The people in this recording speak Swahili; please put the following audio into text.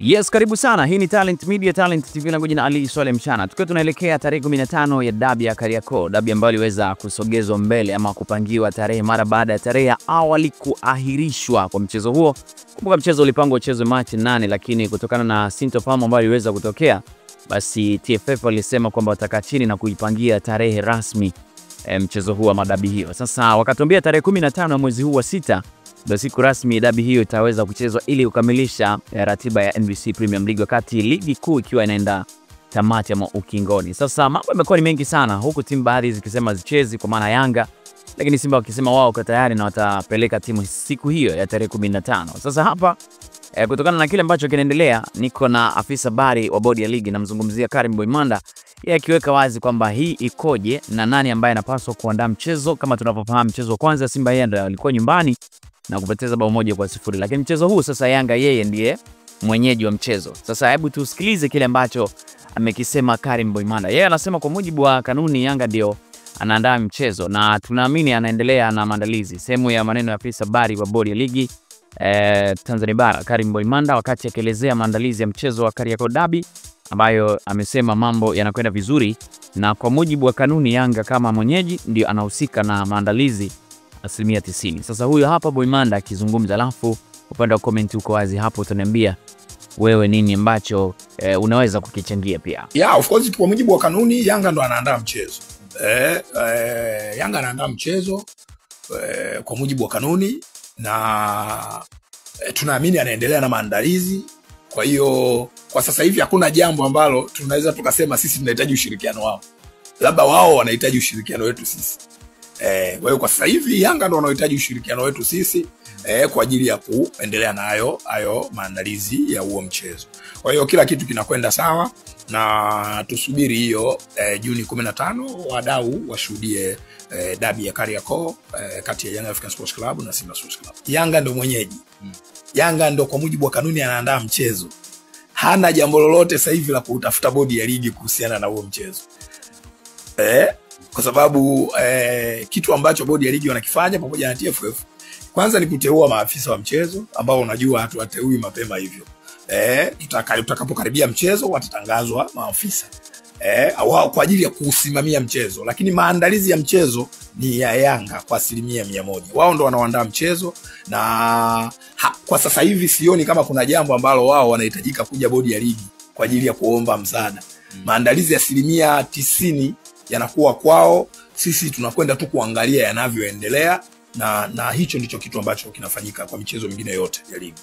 Yes, karibu sana. Hii ni Talent Media, Talent TV na jina Ali Swale Mchana. Tukiwa tunaelekea tarehe 15 ya dabi ya Kariakoo, dabi ambayo iliweza kusogezwa mbele ama kupangiwa tarehe mara baada ya tarehe ya awali kuahirishwa kwa mchezo huo. Kumbuka mchezo ulipangwa uchezwe Machi 8, lakini kutokana na sintofahamu ambayo iliweza kutokea, basi TFF walisema kwamba watakaa chini na kuipangia tarehe rasmi mchezo huo wa madabi hiyo. Sasa wakatuambia tarehe 15 ya mwezi huu wa 6 ndio siku rasmi dabi hiyo itaweza kuchezwa ili kukamilisha ratiba ya NBC Premier League, wakati ligi kuu ikiwa inaenda tamati ama ukingoni. Sasa mambo yamekuwa ni mengi sana, huku timu baadhi zikisema zichezi kwa maana Yanga, lakini Simba wakisema wao kwa tayari na watapeleka timu siku hiyo ya tarehe 15. Sasa hapa kutokana na kile ambacho kinaendelea, niko na afisa habari wa bodi ya ligi, namzungumzia Karim Boimanda, yeye akiweka wazi kwamba hii ikoje na nani ambaye anapaswa kuandaa mchezo. Kama tunavyofahamu, mchezo wa kwanza Simba yeye alikuwa nyumbani na kupoteza bao 1-0, lakini mchezo huu sasa Yanga yeye ndiye mwenyeji wa mchezo. Sasa hebu tusikilize kile ambacho amekisema Karim Boimanda. Yeye anasema kwa mujibu wa kanuni Yanga ndio anaandaa mchezo na tunaamini anaendelea na maandalizi. Sehemu ya maneno ya afisa habari wa bodi ya ligi Tanzania Bara Karim Boimanda wakati akielezea maandalizi ya mchezo wa Kariakoo Derby, ambayo amesema mambo yanakwenda vizuri na kwa mujibu wa kanuni Yanga kama mwenyeji ndio anahusika na maandalizi 90%. Sasa huyo hapa Boimanda akizungumza, alafu upande wa comment uko wazi hapo, utaniambia wewe nini ambacho unaweza kukichangia pia. Yeah, of course kwa mujibu wa kanuni Yanga ndo anaandaa mchezo. Yanga anaandaa mchezo kwa mujibu wa kanuni na tunaamini anaendelea na maandalizi. Kwa hiyo kwa sasa hivi hakuna jambo ambalo tunaweza tukasema sisi tunahitaji ushirikiano wao, labda wao wanahitaji ushirikiano wetu sisi. Kwa hiyo kwa sasa hivi Yanga ndo wanahitaji ushirikiano wetu sisi kwa ajili ya kuendelea na hayo maandalizi ya huo mchezo. Kwa hiyo kila kitu kinakwenda sawa na tusubiri hiyo Juni 15 wadau washuhudie dabi ya Kariakoo kati ya Young African Sports Club na Simba Sports Club. Yanga ndo mwenyeji. Yanga ndo kwa mujibu wa kanuni anaandaa mchezo. Hana jambo lolote sasa hivi la kutafuta bodi ya ligi kuhusiana na huo mchezo. Kwa sababu kitu ambacho bodi ya ligi wanakifanya pamoja na TFF kwanza ni kuteua maafisa wa mchezo ambao unajua hatuwateui mapema hivyo. Tutakapokaribia mchezo watatangazwa maafisa wao kwa ajili ya kusimamia mchezo, lakini maandalizi ya mchezo ni ya Yanga kwa 100%. Wao ndo wanaoandaa mchezo na kwa sasa hivi sioni kama kuna jambo ambalo wao wanahitajika kuja bodi ya ligi kwa ajili ya kuomba msaada. Maandalizi ya 90% yanakuwa kwao, sisi tunakwenda tu kuangalia yanavyoendelea na hicho ndicho kitu ambacho kinafanyika kwa michezo mingine yote ya ligi.